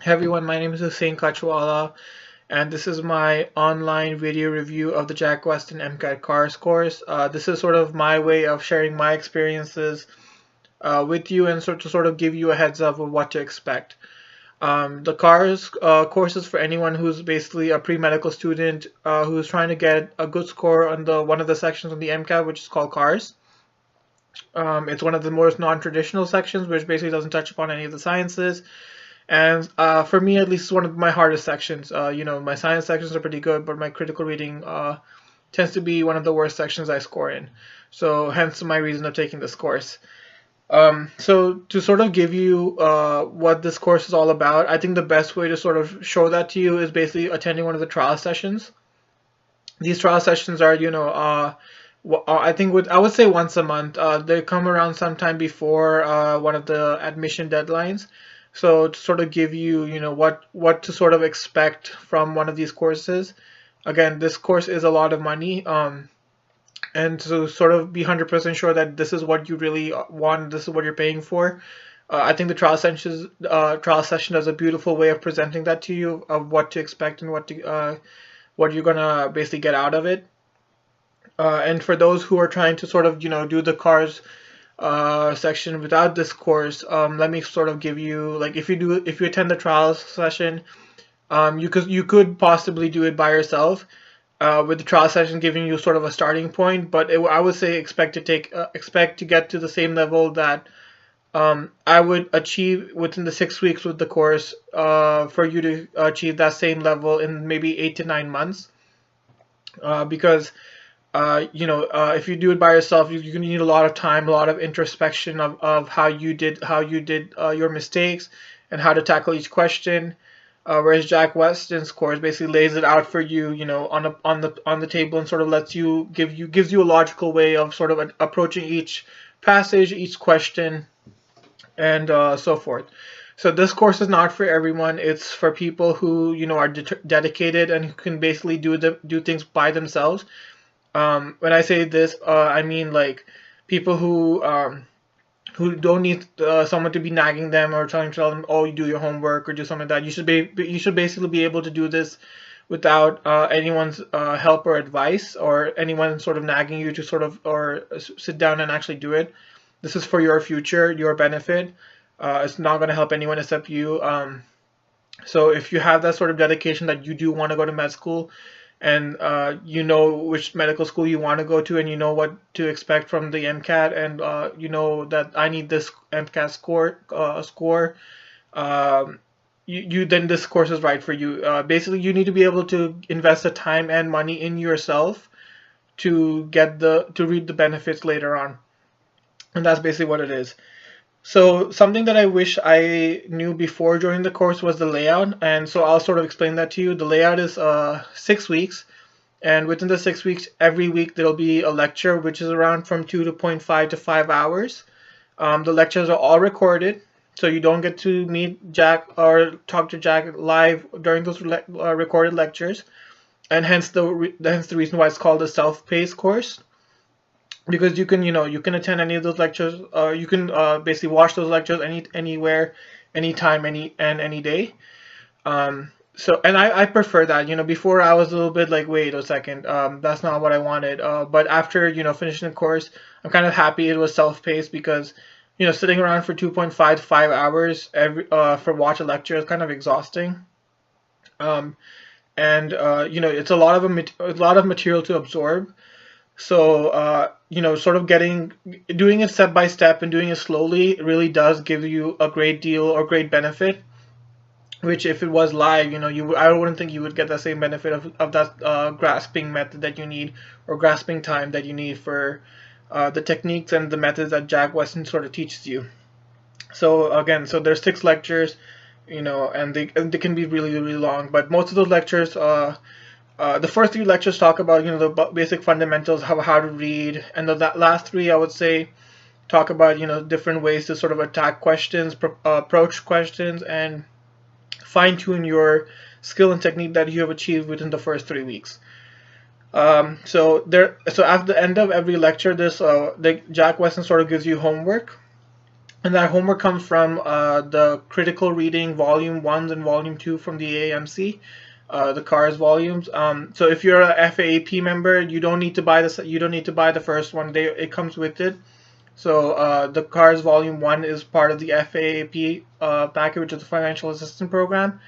Hey everyone, my name is Hussain, and this is my online video review of the Jack Westin MCAT Cars course. This is sort of my way of sharing my experiences with you and to sort of give you a heads up of what to expect. The cars course is for anyone who's basically a pre-medical student who's trying to get a good score on the one of the sections of the MCAT, which is called cars. It's one of the most non-traditional sections, which basically doesn't touch upon any of the sciences. And for me, at least, it's one of my hardest sections. My science sections are pretty good, but my critical reading tends to be one of the worst sections I score in. So hence my reason of taking this course. So to sort of give you what this course is all about, I think the best way to sort of show that to you is basically attending one of the trial sessions. These trial sessions are, I think I would say once a month. They come around sometime before one of the admission deadlines. So to sort of give you, what to sort of expect from one of these courses. Again, this course is a lot of money, and to sort of be 100% sure that this is what you really want, this is what you're paying for. I think the trial session does a beautiful way of presenting that to you of what to expect and what you're gonna basically get out of it. And for those who are trying to sort of do the cars section without this course, let me sort of give you, like, if you attend the trials session, you could possibly do it by yourself, with the trial session giving you sort of a starting point. But I would say expect to get to the same level that I would achieve within the 6 weeks with the course, for you to achieve that same level in maybe 8 to 9 months, because if you do it by yourself, you're going to need a lot of time, a lot of introspection of how you did your mistakes and how to tackle each question. Whereas Jack Weston's course basically lays it out for you, on the table, and sort of gives you a logical way of sort of approaching each passage, each question, and so forth. So this course is not for everyone. It's for people who are dedicated and who can basically do things by themselves. When I say this, I mean like people who don't need someone to be nagging them or trying to tell them, oh, you do your homework or do something like that. You should basically be able to do this without anyone's help or advice, or anyone sort of nagging you to sort of or sit down and actually do it. This is for your future, your benefit. It's not going to help anyone except you. So if you have that sort of dedication that you do want to go to med school, and you know which medical school you want to go to, and you know what to expect from the MCAT, and you know that I need this MCAT score, then this course is right for you. Basically, you need to be able to invest the time and money in yourself to reap the benefits later on, and that's basically what it is. So something that I wish I knew before joining the course was the layout, and so I'll sort of explain that to you. The layout is 6 weeks, and within the 6 weeks, every week there'll be a lecture, which is around from 2.5 to 5 hours. The lectures are all recorded, so you don't get to meet Jack or talk to Jack live during those recorded lectures, and hence the reason why it's called a self-paced course, because you can attend any of those lectures. You can basically watch those lectures anywhere, anytime, any day. So, and I prefer that. Before I was a little bit like, wait a second, that's not what I wanted. But after finishing the course, I'm kind of happy it was self-paced, because sitting around for 2.5 to 5 hours for watch a lecture is kind of exhausting. Um, and it's a lot of material to absorb. So, sort of doing it step by step and doing it slowly really does give you a great deal or great benefit. Which, if it was live, I wouldn't think you would get the same benefit of that grasping method that you need, or grasping time that you need for the techniques and the methods that Jack Weston sort of teaches you. So again, there's 6 lectures, and they can be really, really long. But most of those lectures, the first 3 lectures talk about the basic fundamentals, how to read, and the last 3, I would say, talk about different ways to sort of attack questions, approach questions, and fine tune your skill and technique that you have achieved within the first 3 weeks. So at the end of every lecture, Jack Weston sort of gives you homework. And that homework comes from the Critical Reading Volume 1 and Volume 2 from the AMC, the CARS volumes. So if you're a FAAP member, you don't need to buy this. You don't need to buy the first one. It comes with it. So the CARS Volume 1 is part of the FAAP package, which is the Financial Assistance Program.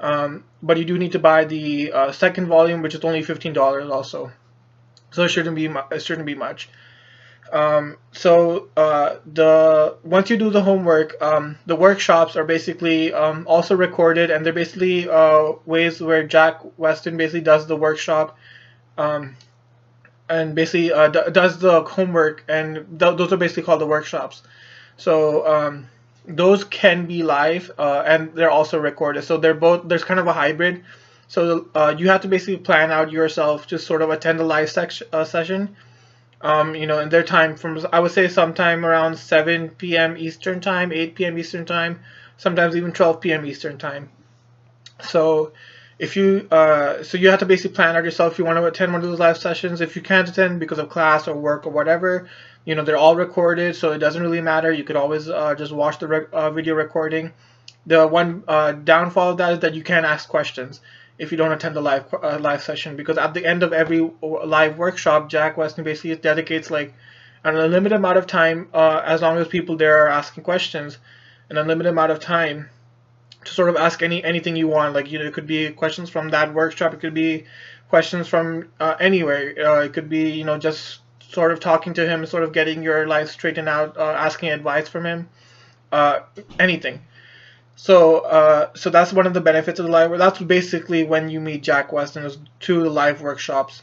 But you do need to buy the second volume, which is only $15 also. So it shouldn't be much. The once you do the homework, the workshops are basically also recorded, and they're basically ways where Jack Westin basically does the workshop, and basically does the homework, and those are basically called the workshops. So those can be live, and they're also recorded. So there's kind of a hybrid. So you have to basically plan out yourself to sort of attend a live session. In their time from, I would say, sometime around 7 p.m. Eastern time, 8 p.m. Eastern time, sometimes even 12 p.m. Eastern time. So if you you have to basically plan out yourself if you want to attend one of those live sessions. If you can't attend because of class or work or whatever, they're all recorded, so it doesn't really matter. You could always just watch the video recording. The one downfall of that is that you can't ask questions if you don't attend the live session, because at the end of every live workshop, Jack Westin basically dedicates like an unlimited amount of time, as long as people there are asking questions, an unlimited amount of time to sort of ask anything you want. Like, it could be questions from that workshop, it could be questions from anywhere, it could be just sort of talking to him, sort of getting your life straightened out, asking advice from him, anything. So that's one of the benefits of the live. That's basically when you meet Jack Westin, is to the live workshops.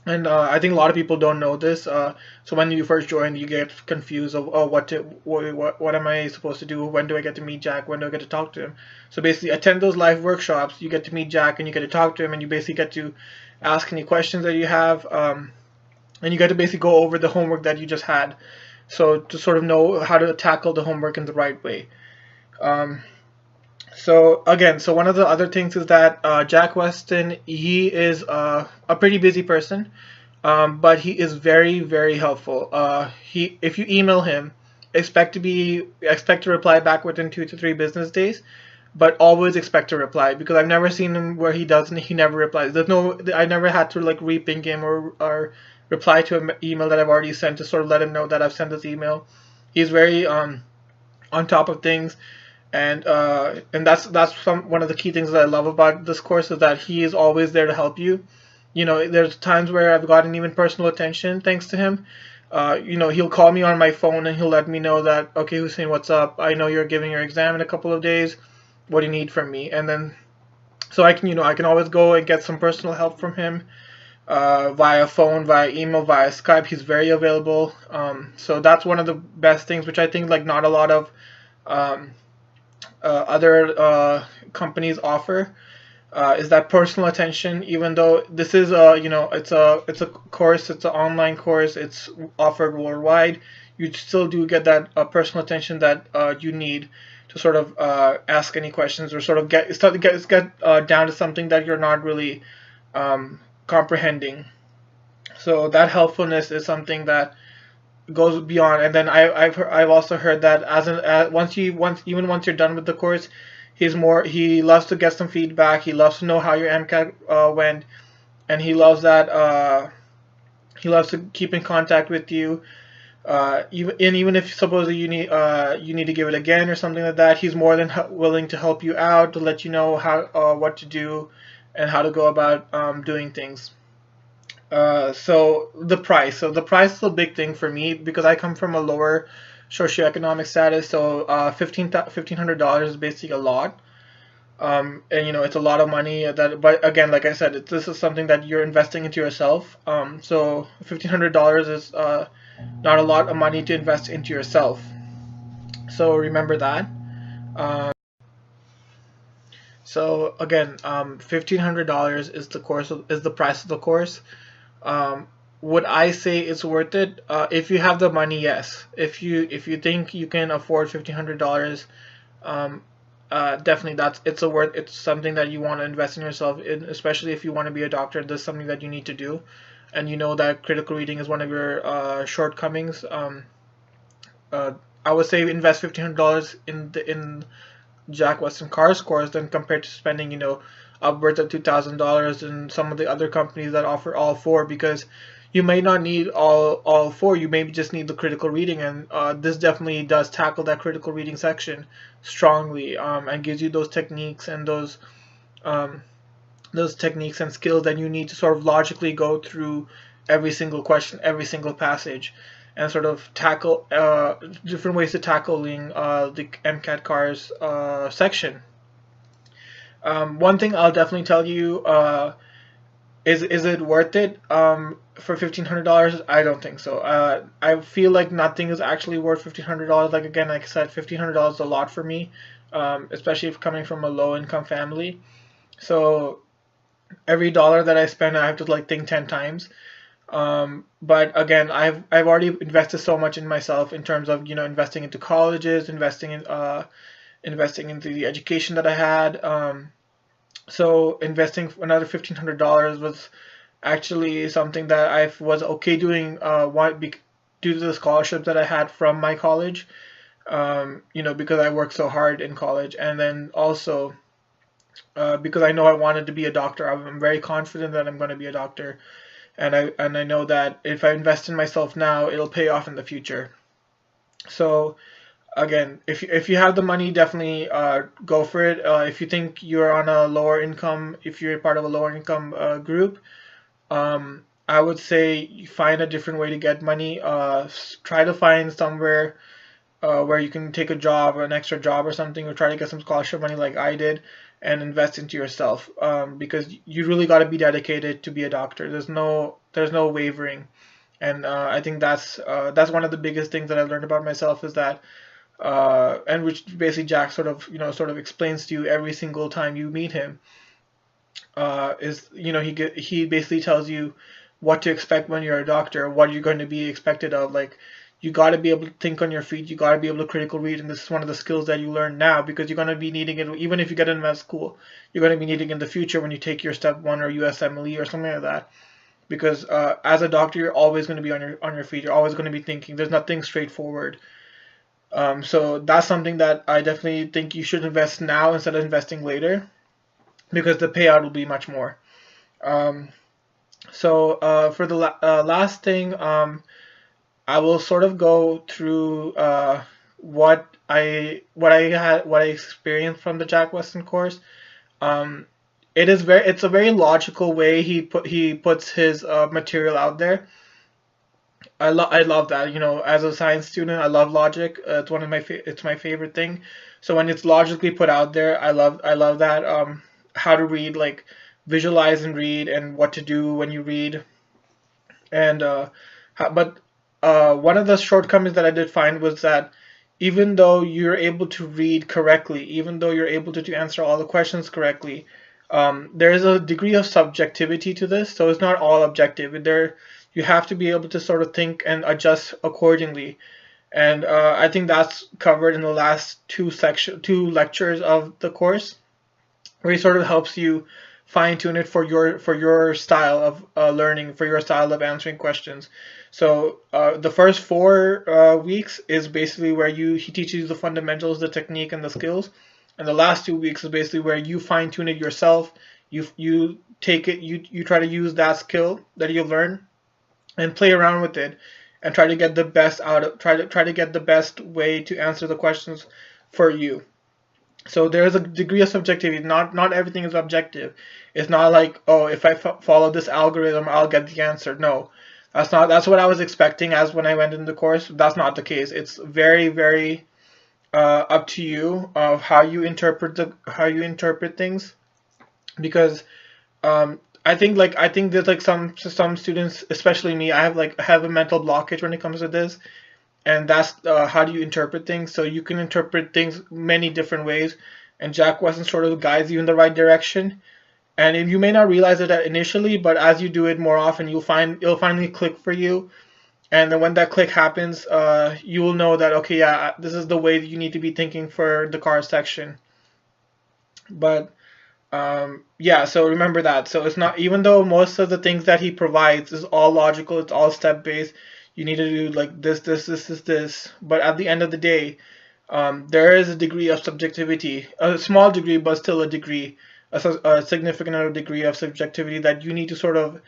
And I think a lot of people don't know this. So when you first join, you get confused of, oh, what am I supposed to do? When do I get to meet Jack? When do I get to talk to him? So basically, attend those live workshops. You get to meet Jack, and you get to talk to him, and you basically get to ask any questions that you have, and you get to basically go over the homework that you just had. So to sort of know how to tackle the homework in the right way. So one of the other things is that Jack Westin, he is a pretty busy person, but he is very, very helpful. If you email him, expect to reply back within 2 to 3 business days, but always expect to reply, because I've never seen him where he never replies. I never had to like re-ping him or reply to an email that I've already sent to sort of let him know that I've sent this email. He's very on top of things. And that's one of the key things that I love about this course, is that he is always there to help you. There's times where I've gotten even personal attention thanks to him. He'll call me on my phone and he'll let me know that, okay, Hussain, what's up? I know you're giving your exam in a couple of days. What do you need from me? And then, so I can always go and get some personal help from him, via phone, via email, via Skype. He's very available. So that's one of the best things, which I think like not a lot of other companies offer, is that personal attention. Even though this is it's a course, it's an online course, it's offered worldwide, you still do get that personal attention that you need to sort of ask any questions, or sort of get down to something that you're not really comprehending. So that helpfulness is something that goes beyond. And then I've also heard that once you're done with the course, he loves to get some feedback. He loves to know how your MCAT went, and he loves to keep in contact with you. Even if supposedly you need to give it again or something like that, he's more than willing to help you out, to let you know how what to do and how to go about doing things. So the price is a big thing for me, because I come from a lower socioeconomic status. So $1,500 is basically a lot, and it's a lot of money. But again, like I said, this is something that you're investing into yourself. So $1,500 is not a lot of money to invest into yourself. So remember that. So again, $1,500 is the price of the course. Would I say it's worth it? If you have the money, yes. If you think you can afford $1,500, definitely it's something that you want to invest in yourself in, especially if you want to be a doctor. This is something that you need to do, and that critical reading is one of your shortcomings. I would say invest $1,500 in Jack Westin cars course than compared to spending, upwards of $2,000 in some of the other companies that offer all four, because you may not need all four. You maybe just need the critical reading, and this definitely does tackle that critical reading section strongly, and gives you um, those techniques and skills that you need to sort of logically go through every single question, every single passage, and sort of tackle different ways to tackling the MCAT cars section. One thing I'll definitely tell you, is it worth it for $1,500? I don't think so. I feel like nothing is actually worth $1,500. Like, again, like I said, $1,500 is a lot for me, especially if coming from a low income family. So every dollar that I spend, I have to like think 10 times. But again, I've already invested so much in myself in terms of investing into colleges, investing into the education that I had. So investing another $1,500 was actually something that I was okay doing. Due to the scholarships that I had from my college. Because I worked so hard in college, and then also because I know I wanted to be a doctor. I'm very confident that I'm going to be a doctor, and I know that if I invest in myself now, it'll pay off in the future. So again, if you have the money, definitely go for it. If you think you're on a lower income, if you're part of a lower income group, I would say you find a different way to get money. Try to find somewhere where you can take a job or an extra job or something, or try to get some scholarship money like I did, and invest into yourself, because you really got to be dedicated to be a doctor. There's no wavering, and I think that's one of the biggest things that I learned about myself, is that and which basically Jack sort of explains to you every single time you meet him, is he basically tells you what to expect when you're a doctor, what you're going to be expected of. Like, you got to be able to think on your feet, you got to be able to critical read, and this is one of the skills that you learn now, because you're going to be needing it even if you get into med school. You're going to be needing it in the future when you take your step 1 or USMLE or something like that, because as a doctor, you're always going to be on your feet, you're always going to be thinking. There's nothing straightforward. So that's something that I definitely think you should invest now instead of investing later, because the payout will be much more. So for the last thing, I will sort of go through what I experienced from the Jack Westin course. It's a very logical way he puts his material out there. I love that. As a science student, I love logic. It's my favorite thing. So when it's logically put out there, I love that. How to read, like visualize and read, and what to do when you read, and but one of the shortcomings that I did find was that even though you're able to read correctly, even though you're able to answer all the questions correctly, there is a degree of subjectivity to this, so it's not all objective. You have to be able to sort of think and adjust accordingly, and I think that's covered in the last two lectures of the course, where he sort of helps you fine tune it for your style of learning, for your style of answering questions. So the first 4 weeks is basically where he teaches you the fundamentals, the technique, and the skills, and the last 2 weeks is basically where you fine tune it yourself. You take it, you try to use that skill that you learn and play around with it, and try to get the best try to get the best way to answer the questions for you. So there is a degree of subjectivity. Not everything is objective. It's not like, oh, if I follow this algorithm, I'll get the answer. No, that's what I was expecting as when I went in the course. That's not the case. It's very, very up to you of how you interpret things, because I think there's like some students, especially me, I have a mental blockage when it comes to this, and that's how do you interpret things. So you can interpret things many different ways, and Jack Westin sort of guides you in the right direction. And you may not realize it initially, but as you do it more often, it'll finally click for you. And then when that click happens, you will know that, okay, yeah, this is the way that you need to be thinking for the car section. But yeah, so remember that. So it's not, even though most of the things that he provides is all logical, it's all step based, you need to do like this. But at the end of the day, there is a degree of subjectivity, a small degree, but still a degree, a significant degree of subjectivity that you need to sort of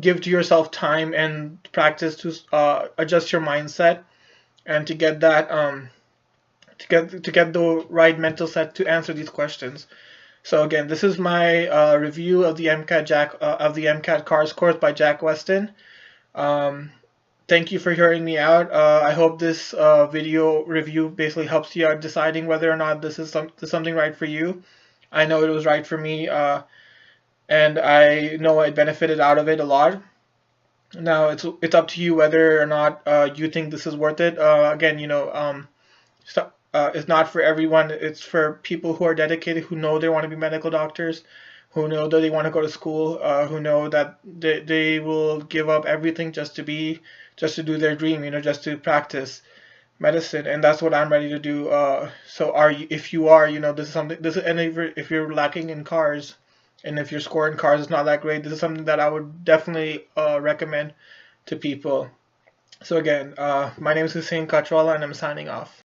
give to yourself time and practice to adjust your mindset and to get that to get the right mental set to answer these questions. So again, this is my review of the MCAT Cars course by Jack Westin. Thank you for hearing me out. I hope this video review basically helps you out deciding whether or not this is something right for you. I know it was right for me, and I know I benefited out of it a lot. Now it's up to you whether or not you think this is worth it. Again, it's not for everyone. It's for people who are dedicated, who know they want to be medical doctors, who know that they want to go to school, who know that they will give up everything just to do their dream, just to practice medicine. And that's what I'm ready to do. So if you are, and if you're lacking in cars, and if your score in cars is not that great, this is something that I would definitely recommend to people. So again, my name is Hussain and I'm signing off.